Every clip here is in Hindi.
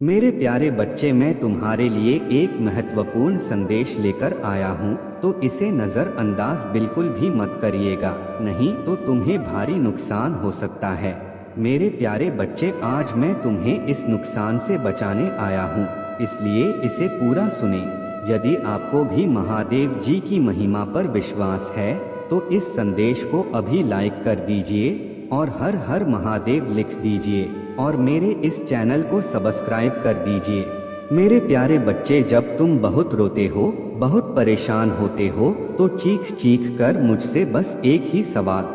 मेरे प्यारे बच्चे, मैं तुम्हारे लिए एक महत्वपूर्ण संदेश लेकर आया हूँ, तो इसे नज़रअंदाज बिल्कुल भी मत करिएगा, नहीं तो तुम्हें भारी नुकसान हो सकता है। मेरे प्यारे बच्चे, आज मैं तुम्हें इस नुकसान से बचाने आया हूँ, इसलिए इसे पूरा सुने। यदि आपको भी महादेव जी की महिमा पर विश्वास है, तो इस संदेश को अभी लाइक कर दीजिए और हर हर महादेव लिख दीजिए और मेरे इस चैनल को सब्सक्राइब कर दीजिए। मेरे प्यारे बच्चे, जब तुम बहुत रोते हो, बहुत परेशान होते हो, तो चीख चीख कर मुझसे बस एक ही सवाल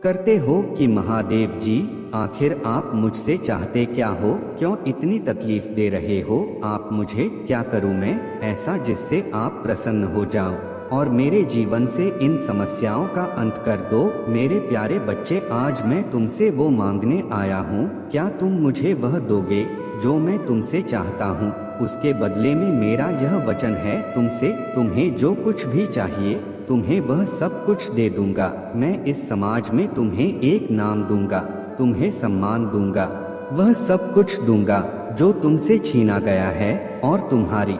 करते हो कि महादेव जी, आखिर आप मुझसे चाहते क्या हो? क्यों इतनी तकलीफ दे रहे हो? आप मुझे क्या करूं मैं ऐसा जिससे आप प्रसन्न हो जाओ और मेरे जीवन से इन समस्याओं का अंत कर दो? मेरे प्यारे बच्चे, आज मैं तुमसे वो मांगने आया हूँ। क्या तुम मुझे वह दोगे जो मैं तुमसे चाहता हूँ? उसके बदले में मेरा यह वचन है तुमसे, तुम्हें जो कुछ भी चाहिए तुम्हें वह सब कुछ दे दूंगा। मैं इस समाज में तुम्हें एक नाम दूंगा, तुम्हें सम्मान दूंगा, वह सब कुछ दूंगा जो तुमसे छीना गया है और तुम्हारी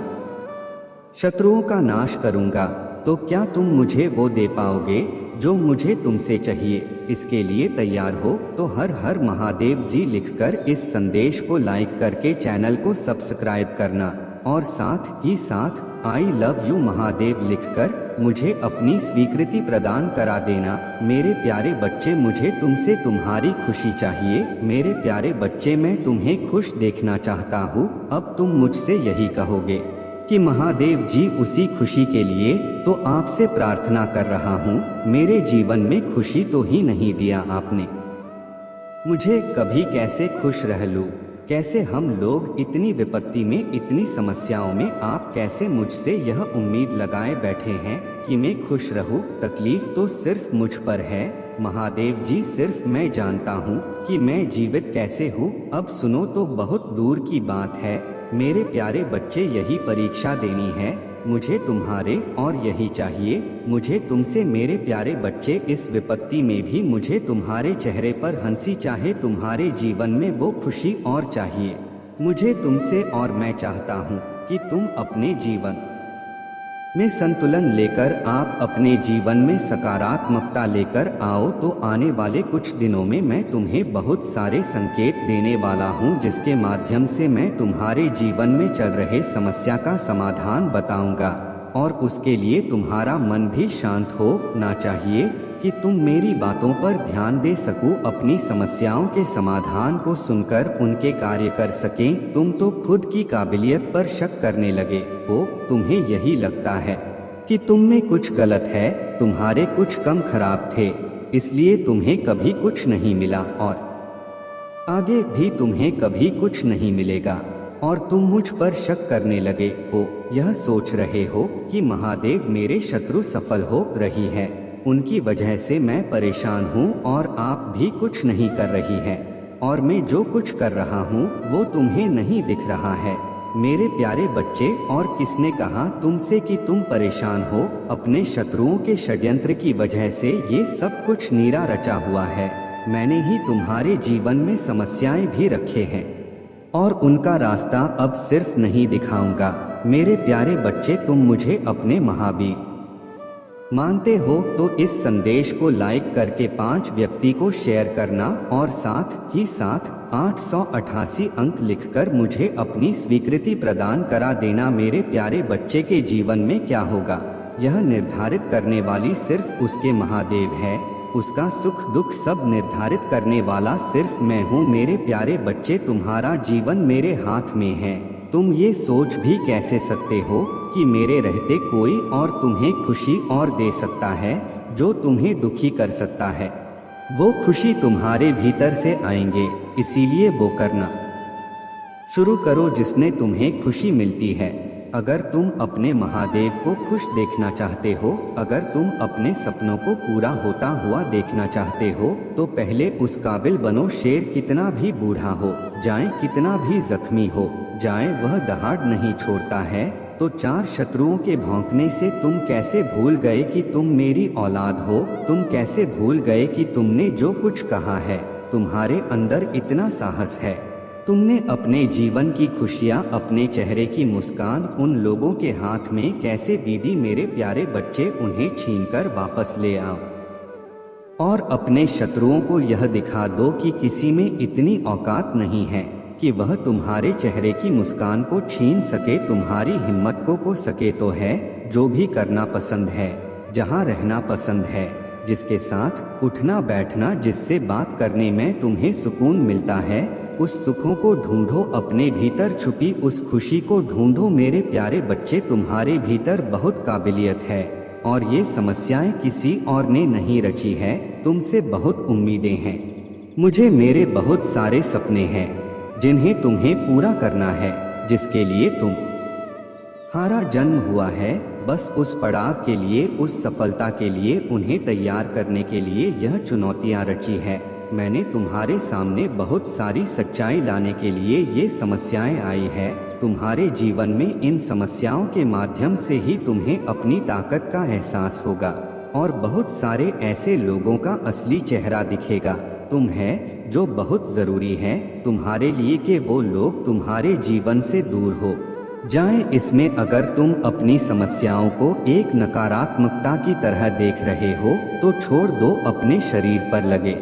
शत्रुओं का नाश करूंगा। तो क्या तुम मुझे वो दे पाओगे जो मुझे तुमसे चाहिए? इसके लिए तैयार हो तो हर हर महादेव जी लिखकर इस संदेश को लाइक करके चैनल को सब्सक्राइब करना और साथ ही साथ आई लव यू महादेव लिखकर मुझे अपनी स्वीकृति प्रदान करा देना। मेरे प्यारे बच्चे, मुझे तुमसे तुम्हारी खुशी चाहिए। मेरे प्यारे बच्चे, मैं तुम्हें खुश देखना चाहता हूँ। अब तुम मुझसे यही कहोगे कि महादेव जी, उसी खुशी के लिए तो आपसे प्रार्थना कर रहा हूँ। मेरे जीवन में खुशी तो ही नहीं दिया आपने मुझे, कभी कैसे खुश रह लूं? कैसे हम लोग इतनी विपत्ति में, इतनी समस्याओं में, आप कैसे मुझसे यह उम्मीद लगाए बैठे हैं कि मैं खुश रहूं? तकलीफ तो सिर्फ मुझ पर है महादेव जी, सिर्फ मैं जानता हूँ कि मैं जीवित कैसे हूँ। अब सुनो तो बहुत दूर की बात है मेरे प्यारे बच्चे, यही परीक्षा देनी है मुझे तुम्हारे और यही चाहिए मुझे तुमसे। मेरे प्यारे बच्चे, इस विपत्ति में भी मुझे तुम्हारे चेहरे पर हंसी चाहे, तुम्हारे जीवन में वो खुशी और चाहिए मुझे तुमसे। और मैं चाहता हूँ कि तुम अपने जीवन में संतुलन लेकर, आप अपने जीवन में सकारात्मकता लेकर आओ। तो आने वाले कुछ दिनों में मैं तुम्हें बहुत सारे संकेत देने वाला हूं, जिसके माध्यम से मैं तुम्हारे जीवन में चल रहे समस्या का समाधान बताऊंगा। और उसके लिए तुम्हारा मन भी शांत होना चाहिए कि तुम मेरी बातों पर ध्यान दे सको, अपनी समस्याओं के समाधान को सुनकर उनके कार्य कर सकें। तुम तो खुद की काबिलियत पर शक करने लगे हो, तुम्हें यही लगता है कि तुम में कुछ गलत है, तुम्हारे कुछ कम खराब थे, इसलिए तुम्हें कभी कुछ नहीं मिला और आगे भी तुम्हें कभी कुछ नहीं मिलेगा। और तुम मुझ पर शक करने लगे हो, यह सोच रहे हो कि महादेव, मेरे शत्रु सफल हो रही है, उनकी वजह से मैं परेशान हूँ और आप भी कुछ नहीं कर रही हैं, और मैं जो कुछ कर रहा हूँ वो तुम्हें नहीं दिख रहा है। मेरे प्यारे बच्चे, और किसने कहा तुमसे कि तुम परेशान हो? अपने शत्रुओं के षड्यंत्र की वजह से ये सब कुछ नीरा रचा हुआ है। मैंने ही तुम्हारे जीवन में समस्याएं भी रखे हैं और उनका रास्ता अब सिर्फ नहीं दिखाऊंगा। मेरे प्यारे बच्चे, तुम मुझे अपने महावीर मानते हो तो इस संदेश को लाइक करके 5 व्यक्ति को शेयर करना और साथ ही साथ 888 अंक लिखकर मुझे अपनी स्वीकृति प्रदान करा देना। मेरे प्यारे बच्चे के जीवन में क्या होगा यह निर्धारित करने वाली सिर्फ उसके महादेव है, उसका सुख दुख सब निर्धारित करने वाला सिर्फ मैं हूँ। मेरे प्यारे बच्चे, तुम्हारा जीवन मेरे हाथ में है। तुम ये सोच भी कैसे सकते हो कि मेरे रहते कोई और तुम्हें खुशी और दे सकता है जो तुम्हें दुखी कर सकता है? वो खुशी तुम्हारे भीतर से आएंगे, इसीलिए वो करना शुरू करो जिसने तुम्हें खुशी मिलती है। अगर तुम अपने महादेव को खुश देखना चाहते हो, अगर तुम अपने सपनों को पूरा होता हुआ देखना चाहते हो, तो पहले उस काबिल बनो। शेर कितना भी बूढ़ा हो जाए, कितना भी जख्मी हो जाए, वह दहाड़ नहीं छोड़ता है। तो 4 शत्रुओं के भौंकने से तुम कैसे भूल गए कि तुम मेरी औलाद हो? तुम कैसे भूल गए कि तुमने जो कुछ कहा है? तुम्हारे अंदर इतना साहस है तुमने अपने जीवन की खुशियाँ, अपने चेहरे की मुस्कान उन लोगों के हाथ में कैसे दी दी मेरे प्यारे बच्चे, उन्हें छीनकर वापस ले आओ और अपने शत्रुओं को यह दिखा दो कि किसी में इतनी औकात नहीं है कि वह तुम्हारे चेहरे की मुस्कान को छीन सके, तुम्हारी हिम्मत को सके। तो है जो भी करना पसंद है, जहाँ रहना पसंद है, जिसके साथ उठना बैठना, जिससे बात करने में तुम्हें सुकून मिलता है, उस सुखों को ढूंढो, अपने भीतर छुपी उस खुशी को ढूंढो। मेरे प्यारे बच्चे, तुम्हारे भीतर बहुत काबिलियत है और ये समस्याएं किसी और ने नहीं रची है, तुमसे बहुत उम्मीदें हैं। मुझे मेरे बहुत सारे सपने हैं जिन्हें तुम्हें पूरा करना है, जिसके लिए तुम्हारा जन्म हुआ है। बस उस पड़ाव के लिए, उस सफलता के लिए, उन्हें तैयार करने के लिए यह चुनौतियां रची है। मैंने तुम्हारे सामने बहुत सारी सच्चाई लाने के लिए ये समस्याएं आई है। तुम्हारे जीवन में इन समस्याओं के माध्यम से ही तुम्हें अपनी ताकत का एहसास होगा और बहुत सारे ऐसे लोगों का असली चेहरा दिखेगा। तुम है जो बहुत जरूरी है तुम्हारे लिए कि वो लोग तुम्हारे जीवन से दूर हो जाएं। इसमें अगर तुम अपनी समस्याओं को एक नकारात्मकता की तरह देख रहे हो तो छोड़ दो, अपने शरीर पर लगे,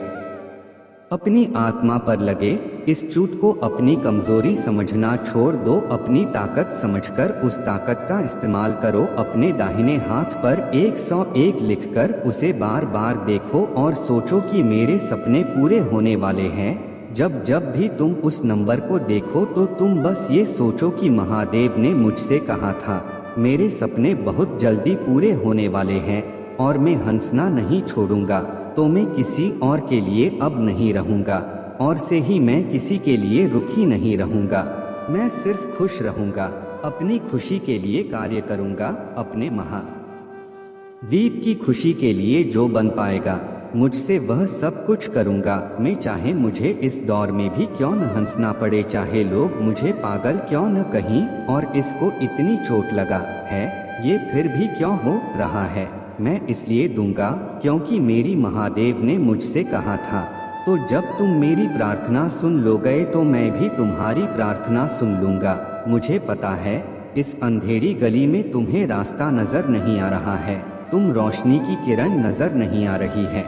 अपनी आत्मा पर लगे इस चोट को अपनी कमजोरी समझना छोड़ दो, अपनी ताकत समझकर उस ताकत का इस्तेमाल करो। अपने दाहिने हाथ पर 101 लिखकर उसे बार बार देखो और सोचो कि मेरे सपने पूरे होने वाले हैं। जब जब भी तुम उस नंबर को देखो तो तुम बस ये सोचो कि महादेव ने मुझसे कहा था मेरे सपने बहुत जल्दी पूरे होने वाले हैं और मैं हंसना नहीं छोड़ूंगा, तो मैं किसी और के लिए अब नहीं रहूंगा और से ही मैं किसी के लिए रुखी नहीं रहूंगा। मैं सिर्फ खुश रहूंगा, अपनी खुशी के लिए कार्य करूंगा, अपने महावीर की खुशी के लिए जो बन पाएगा मुझसे वह सब कुछ करूंगा। मैं चाहे मुझे इस दौर में भी क्यों न हंसना पड़े, चाहे लोग मुझे पागल क्यों न कहीं और इसको इतनी चोट लगा है ये फिर भी क्यों हो रहा है, मैं इसलिए दूंगा क्योंकि मेरी महादेव ने मुझसे कहा था। तो जब तुम मेरी प्रार्थना सुन लो गए तो मैं भी तुम्हारी प्रार्थना सुन लूंगा। मुझे पता है इस अंधेरी गली में तुम्हें रास्ता नजर नहीं आ रहा है, तुम रोशनी की किरण नजर नहीं आ रही है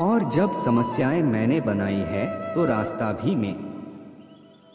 और जब समस्याएं मैंने बनाई है तो रास्ता भी मैं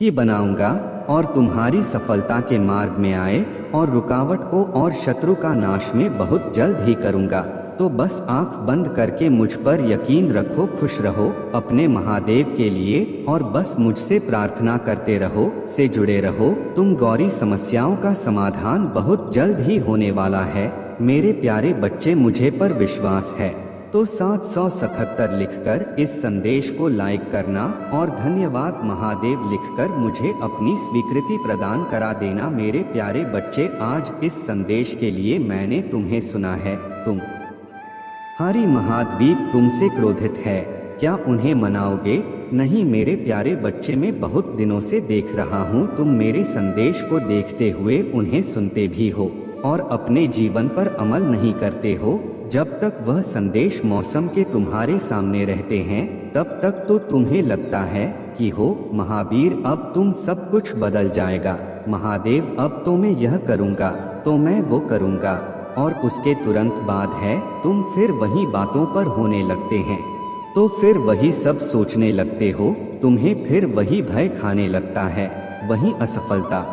ही बनाऊंगा और तुम्हारी सफलता के मार्ग में आए और रुकावट को और शत्रु का नाश में बहुत जल्द ही करूंगा। तो बस आंख बंद करके मुझ पर यकीन रखो, खुश रहो अपने महादेव के लिए और बस मुझसे प्रार्थना करते रहो, से जुड़े रहो। तुम गौरी समस्याओं का समाधान बहुत जल्द ही होने वाला है मेरे प्यारे बच्चे, मुझे पर विश्वास है। तो 777 लिखकर इस संदेश को लाइक करना और धन्यवाद महादेव लिखकर मुझे अपनी स्वीकृति प्रदान करा देना। मेरे प्यारे बच्चे, आज इस संदेश के लिए मैंने तुम्हें सुना है। तुम्हारी महाद्वीप तुमसे क्रोधित है, क्या उन्हें मनाओगे? नहीं मेरे प्यारे बच्चे, मैं बहुत दिनों से देख रहा हूँ तुम मेरे संदेश को देखते हुए उन्हें सुनते भी हो और अपने जीवन पर अमल नहीं करते हो। जब तक वह संदेश मौसम के तुम्हारे सामने रहते हैं तब तक तो तुम्हें लगता है कि हो महावीर अब तुम सब कुछ बदल जाएगा, महादेव अब तो मैं यह करूँगा तो मैं वो करूँगा, और उसके तुरंत बाद है तुम फिर वही बातों पर होने लगते हैं, तो फिर वही सब सोचने लगते हो, तुम्हें फिर वही भय खाने लगता है, वही असफलता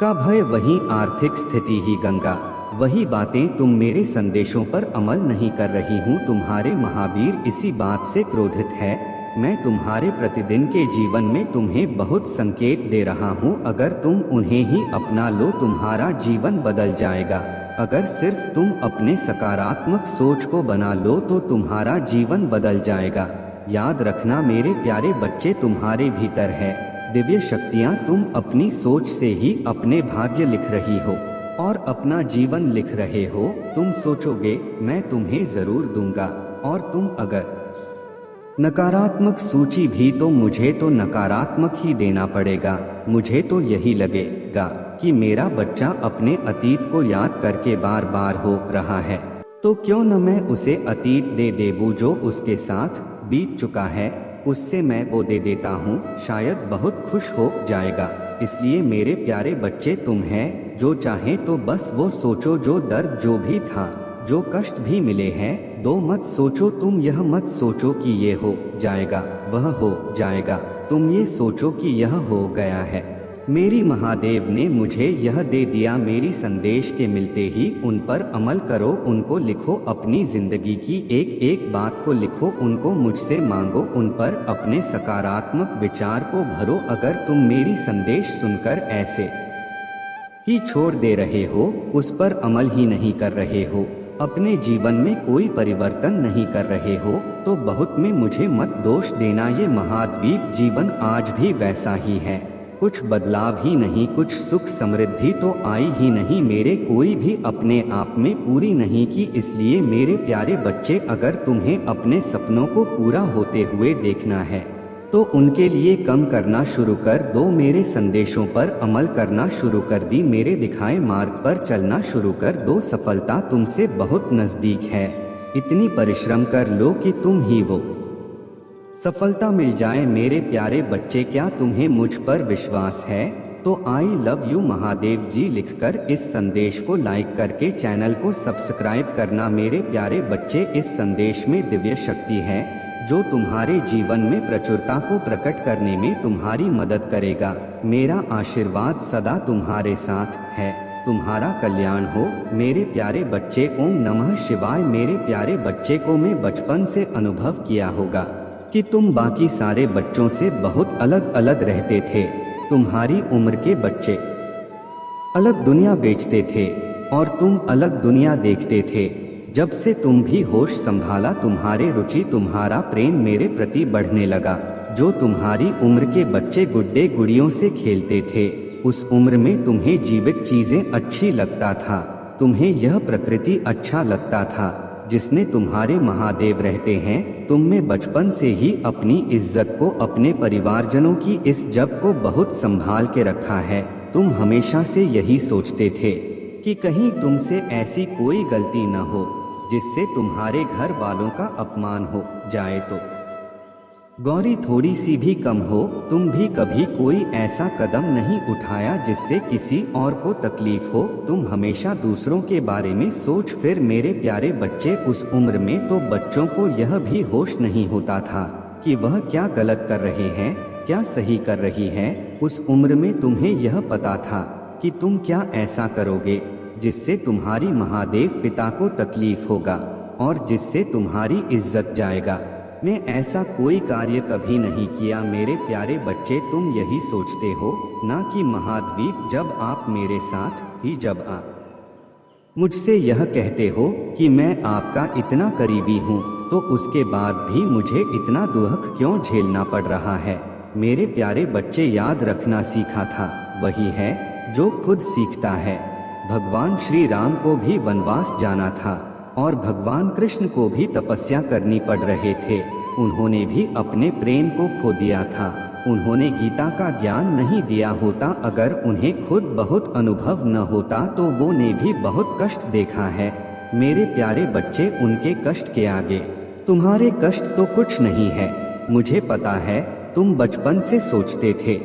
का भय, वही आर्थिक स्थिति ही गंगा, वही बातें। तुम मेरे संदेशों पर अमल नहीं कर रही हूँ, तुम्हारे महावीर इसी बात से क्रोधित है। मैं तुम्हारे प्रतिदिन के जीवन में तुम्हें बहुत संकेत दे रहा हूँ, अगर तुम उन्हें ही अपना लो तुम्हारा जीवन बदल जाएगा। अगर सिर्फ तुम अपने सकारात्मक सोच को बना लो तो तुम्हारा जीवन बदल जाएगा। याद रखना मेरे प्यारे बच्चे, तुम्हारे भीतर है दिव्य शक्तियाँ, तुम अपनी सोच से ही अपने भाग्य लिख रही हो और अपना जीवन लिख रहे हो। तुम सोचोगे मैं तुम्हें जरूर दूंगा और तुम अगर नकारात्मक सूची भी तो मुझे तो नकारात्मक ही देना पड़ेगा। मुझे तो यही लगेगा कि मेरा बच्चा अपने अतीत को याद करके बार बार हो रहा है, तो क्यों न मैं उसे अतीत दे देबूं जो उसके साथ बीत चुका है। उससे मैं वो दे देता हूँ, शायद बहुत खुश हो जाएगा। इसलिए मेरे प्यारे बच्चे, तुम हैं, जो चाहे तो बस वो सोचो। जो दर्द जो भी था, जो कष्ट भी मिले हैं, दो मत सोचो। तुम यह मत सोचो कि ये हो जाएगा, वह हो जाएगा। तुम ये सोचो कि यह हो गया है। मेरी महादेव ने मुझे यह दे दिया। मेरी संदेश के मिलते ही उन पर अमल करो, उनको लिखो, अपनी जिंदगी की एक एक बात को लिखो, उनको मुझसे मांगो, उन पर अपने सकारात्मक विचार को भरो। अगर तुम मेरी संदेश सुनकर ऐसे ही छोड़ दे रहे हो, उस पर अमल ही नहीं कर रहे हो, अपने जीवन में कोई परिवर्तन नहीं कर रहे हो, तो बहुत में मुझे मत दोष देना। ये महाद्वीप जीवन आज भी वैसा ही है, कुछ बदलाव ही नहीं, कुछ सुख समृद्धि तो आई ही नहीं, मेरे कोई भी अपने आप में पूरी नहीं की। इसलिए मेरे प्यारे बच्चे, अगर तुम्हें अपने सपनों को पूरा होते हुए देखना है तो उनके लिए कम करना शुरू कर दो, मेरे संदेशों पर अमल करना शुरू कर दी, मेरे दिखाए मार्ग पर चलना शुरू कर दो। सफलता तुमसे बहुत नजदीक है, इतनी परिश्रम कर लो कि तुम ही वो सफलता मिल जाए। मेरे प्यारे बच्चे, क्या तुम्हें मुझ पर विश्वास है? तो आई लव यू महादेव जी लिखकर इस संदेश को लाइक करके चैनल को सब्सक्राइब करना। मेरे प्यारे बच्चे, इस संदेश में दिव्य शक्ति है जो तुम्हारे जीवन में प्रचुरता को प्रकट करने में तुम्हारी मदद करेगा। मेरा आशीर्वाद सदा तुम्हारे साथ है, तुम्हारा कल्याण हो। मेरे प्यारे बच्चे, ओम नमः शिवाय। मेरे प्यारे बच्चे को मैं बचपन से अनुभव किया होगा कि तुम बाकी सारे बच्चों से बहुत अलग अलग रहते थे। तुम्हारी उम्र के बच्चे अलग दुनिया बेचते थे और तुम अलग दुनिया देखते थे। जब से तुम भी होश संभाला, तुम्हारे रुचि, तुम्हारा प्रेम मेरे प्रति बढ़ने लगा। जो तुम्हारी उम्र के बच्चे गुड्डे गुड़ियों से खेलते थे, उस उम्र में तुम्हें जीवित चीजें अच्छी लगता था, तुम्हें यह प्रकृति अच्छा लगता था जिसने तुम्हारे महादेव रहते हैं। तुमने बचपन से ही अपनी इज्जत को, अपने परिवारजनों की इस जब को बहुत संभाल के रखा है। तुम हमेशा से यही सोचते थे कि कहीं तुमसे ऐसी कोई गलती न हो जिससे तुम्हारे घर वालों का अपमान हो जाए। तो गौरी थोड़ी सी भी कम हो, तुम भी कभी कोई ऐसा कदम नहीं उठाया जिससे किसी और को तकलीफ हो। तुम हमेशा दूसरों के बारे में सोच। फिर मेरे प्यारे बच्चे, उस उम्र में तो बच्चों को यह भी होश नहीं होता था कि वह क्या गलत कर रहे हैं, क्या सही कर रही हैं। उस उम्र में तुम्हें यह पता था कि तुम क्या ऐसा करोगे जिससे तुम्हारी महादेव पिता को तकलीफ होगा और जिससे तुम्हारी इज्जत जाएगा। मैं ऐसा कोई कार्य कभी नहीं किया। मेरे प्यारे बच्चे, तुम यही सोचते हो ना कि महाद्वीप, जब आप मेरे साथ ही, जब आप मुझसे यह कहते हो कि मैं आपका इतना करीबी हूँ, तो उसके बाद भी मुझे इतना दुख क्यों झेलना पड़ रहा है। मेरे प्यारे बच्चे, याद रखना, सीखा था वही है जो खुद सीखता है। भगवान श्री राम को भी वनवास जाना था और भगवान कृष्ण को भी तपस्या करनी पड़ रहे थे। उन्होंने भी अपने प्रेम को खो दिया था। उन्होंने गीता का ज्ञान नहीं दिया होता, अगर उन्हें खुद बहुत अनुभव न होता तो वो ने भी बहुत कष्ट देखा है। मेरे प्यारे बच्चे, उनके कष्ट के आगे तुम्हारे कष्ट तो कुछ नहीं है। मुझे पता है, तुम बचपन से सोचते थे,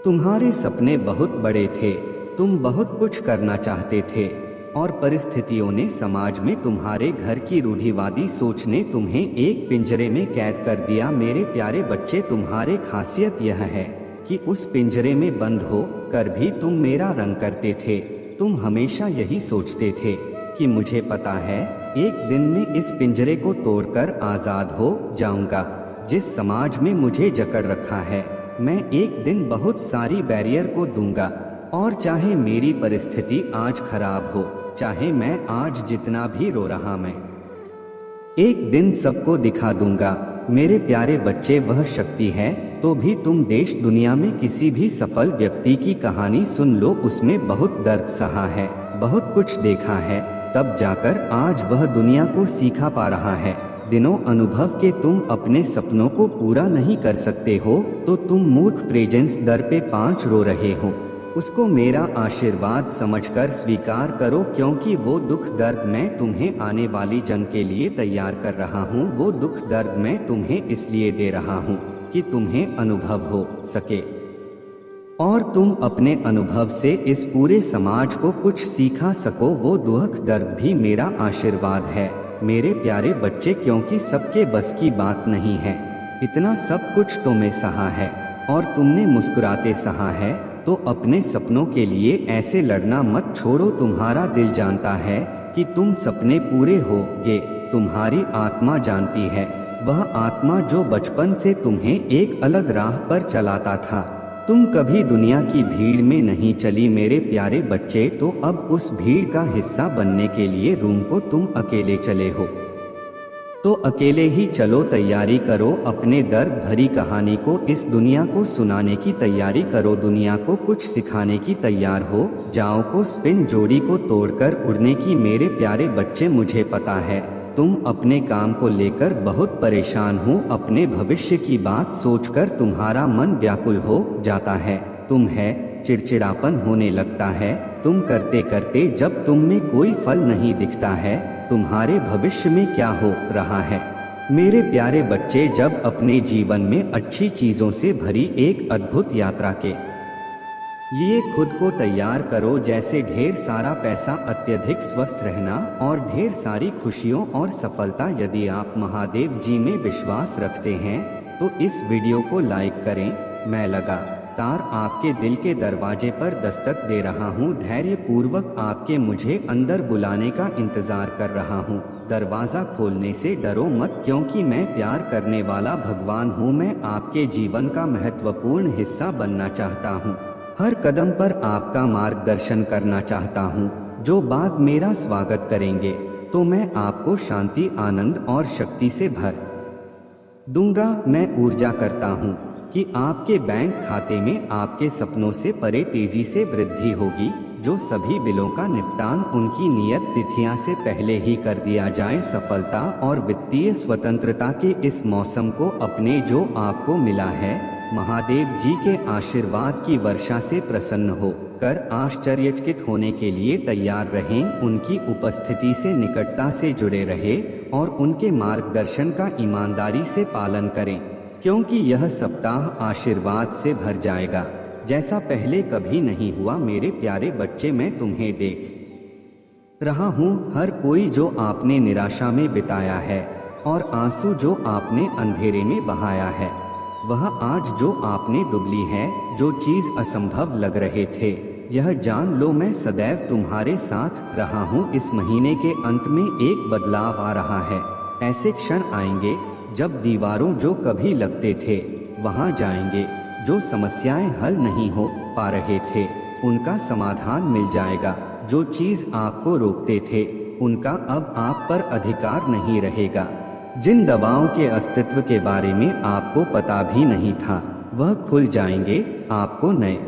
तुम्हारे सपने बहुत बड़े थे, तुम बहुत कुछ करना चाहते थे और परिस्थितियों ने, समाज में तुम्हारे घर की रूढ़िवादी सोच ने तुम्हें एक पिंजरे में कैद कर दिया। मेरे प्यारे बच्चे, तुम्हारे खासियत यह है कि उस पिंजरे में बंद हो कर भी तुम मेरा रंग करते थे। तुम हमेशा यही सोचते थे कि मुझे पता है एक दिन में इस पिंजरे को तोड़कर आजाद हो जाऊंगा। जिस समाज में मुझे जकड़ रखा है, मैं एक दिन बहुत सारी बैरियर को दूंगा और चाहे मेरी परिस्थिति आज खराब हो, चाहे मैं आज जितना भी रो रहा, मैं एक दिन सबको दिखा दूंगा। मेरे प्यारे बच्चे, वह शक्ति है तो भी तुम देश दुनिया में किसी भी सफल व्यक्ति की कहानी सुन लो, उसमें बहुत दर्द सहा है, बहुत कुछ देखा है, तब जाकर आज वह दुनिया को सीखा पा रहा है। दिनों अनुभव के तुम अपने सपनों को पूरा नहीं कर सकते हो तो तुम मूर्ख प्रेजेंस दर पे 5 रो रहे हो। उसको मेरा आशीर्वाद समझकर स्वीकार करो, क्योंकि वो दुख दर्द मैं तुम्हें आने वाली जंग के लिए तैयार कर रहा हूँ। वो दुख दर्द मैं तुम्हें इसलिए दे रहा हूँ कि तुम्हें अनुभव हो सके और तुम अपने अनुभव से इस पूरे समाज को कुछ सिखा सको। वो दुख दर्द भी मेरा आशीर्वाद है मेरे प्यारे बच्चे, क्योंकि सबके बस की बात नहीं है। इतना सब कुछ तो मैं सहा है और तुमने मुस्कुराते सहा है, तो अपने सपनों के लिए ऐसे लड़ना मत छोड़ो। तुम्हारा दिल जानता है कि तुम सपने पूरे होगे, तुम्हारी आत्मा जानती है, वह आत्मा जो बचपन से तुम्हें एक अलग राह पर चलाता था। तुम कभी दुनिया की भीड़ में नहीं चली मेरे प्यारे बच्चे, तो अब उस भीड़ का हिस्सा बनने के लिए रूम को तुम अकेले चले हो, तो अकेले ही चलो। तैयारी करो, अपने दर्द भरी कहानी को इस दुनिया को सुनाने की तैयारी करो। दुनिया को कुछ सिखाने की तैयार हो जाओ। को स्पिन जोड़ी को तोड़कर उड़ने की मेरे प्यारे बच्चे, मुझे पता है तुम अपने काम को लेकर बहुत परेशान हो। अपने भविष्य की बात सोचकर तुम्हारा मन व्याकुल हो जाता है। तुम है चिड़चिड़ापन होने लगता है। तुम करते करते जब तुम में कोई फल नहीं दिखता है, तुम्हारे भविष्य में क्या हो रहा है मेरे प्यारे बच्चे। जब अपने जीवन में अच्छी चीजों से भरी एक अद्भुत यात्रा के लिए खुद को तैयार करो, जैसे ढेर सारा पैसा, अत्यधिक स्वस्थ रहना और ढेर सारी खुशियों और सफलता। यदि आप महादेव जी में विश्वास रखते हैं तो इस वीडियो को लाइक करें। मैं लगातार आपके दिल के दरवाजे पर दस्तक दे रहा हूँ, धैर्य पूर्वक आपके मुझे अंदर बुलाने का इंतजार कर रहा हूँ। दरवाजा खोलने से डरो मत, क्योंकि मैं प्यार करने वाला भगवान हूँ। मैं आपके जीवन का महत्वपूर्ण हिस्सा बनना चाहता हूँ, हर कदम पर आपका मार्गदर्शन करना चाहता हूँ। जो बात मेरा स्वागत करेंगे तो मैं आपको शांति, आनंद और शक्ति से भर दूंगा। मैं ऊर्जा करता हूँ कि आपके बैंक खाते में आपके सपनों से परे तेजी से वृद्धि होगी। जो सभी बिलों का निपटान उनकी नियत तिथियां से पहले ही कर दिया जाए। सफलता और वित्तीय स्वतंत्रता के इस मौसम को अपने जो आपको मिला है, महादेव जी के आशीर्वाद की वर्षा से प्रसन्न हो कर आश्चर्यचकित होने के लिए तैयार रहें। उनकी उपस्थिति से निकटता से जुड़े रहे और उनके मार्गदर्शन का ईमानदारी से पालन करें, क्योंकि यह सप्ताह आशीर्वाद से भर जाएगा जैसा पहले कभी नहीं हुआ। मेरे प्यारे बच्चे, मैं तुम्हें देख रहा हूँ। हर कोई जो आपने निराशा में बिताया है और आंसू जो आपने अंधेरे में बहाया है, वह आज जो आपने दुबली है, जो चीज असंभव लग रहे थे, यह जान लो मैं सदैव तुम्हारे साथ रहा हूँ। इस महीने के अंत में एक बदलाव आ रहा है। ऐसे क्षण आएंगे जब दीवारों जो कभी लगते थे वहां जाएंगे। जो समस्याएं हल नहीं हो पा रहे थे उनका समाधान मिल जाएगा। जो चीज आपको रोकते थे उनका अब आप पर अधिकार नहीं रहेगा। जिन दवाओं के अस्तित्व के बारे में आपको पता भी नहीं था, वह खुल जाएंगे। आपको नए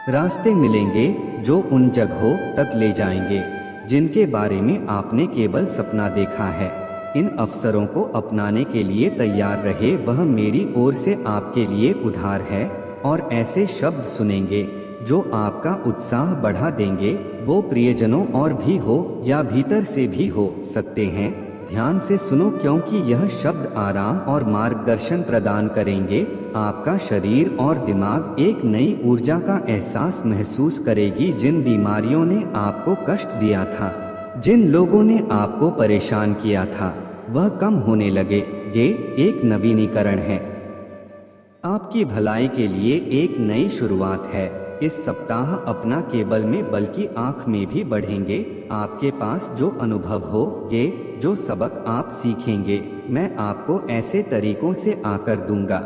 रास्ते मिलेंगे जो उन जगहों तक ले जाएंगे जिनके बारे में आपने केवल सपना देखा है। इन अवसरों को अपनाने के लिए तैयार रहे, वह मेरी ओर से आपके लिए उधार है। और ऐसे शब्द सुनेंगे जो आपका उत्साह बढ़ा देंगे। वो प्रियजनों और भी हो या भीतर से भी हो सकते हैं। ध्यान से सुनो, क्योंकि यह शब्द आराम और मार्गदर्शन प्रदान करेंगे। आपका शरीर और दिमाग एक नई ऊर्जा का एहसास महसूस करेगी। जिन बीमारियों ने आपको कष्ट दिया था, जिन लोगों ने आपको परेशान किया था, वह कम होने लगे। ये एक नवीनीकरण है, आपकी भलाई के लिए एक नई शुरुआत है। इस सप्ताह अपना केवल में बल्कि आँख में भी बढ़ेंगे। आपके पास जो अनुभव हो, ये जो सबक आप सीखेंगे, मैं आपको ऐसे तरीकों से आकर दूंगा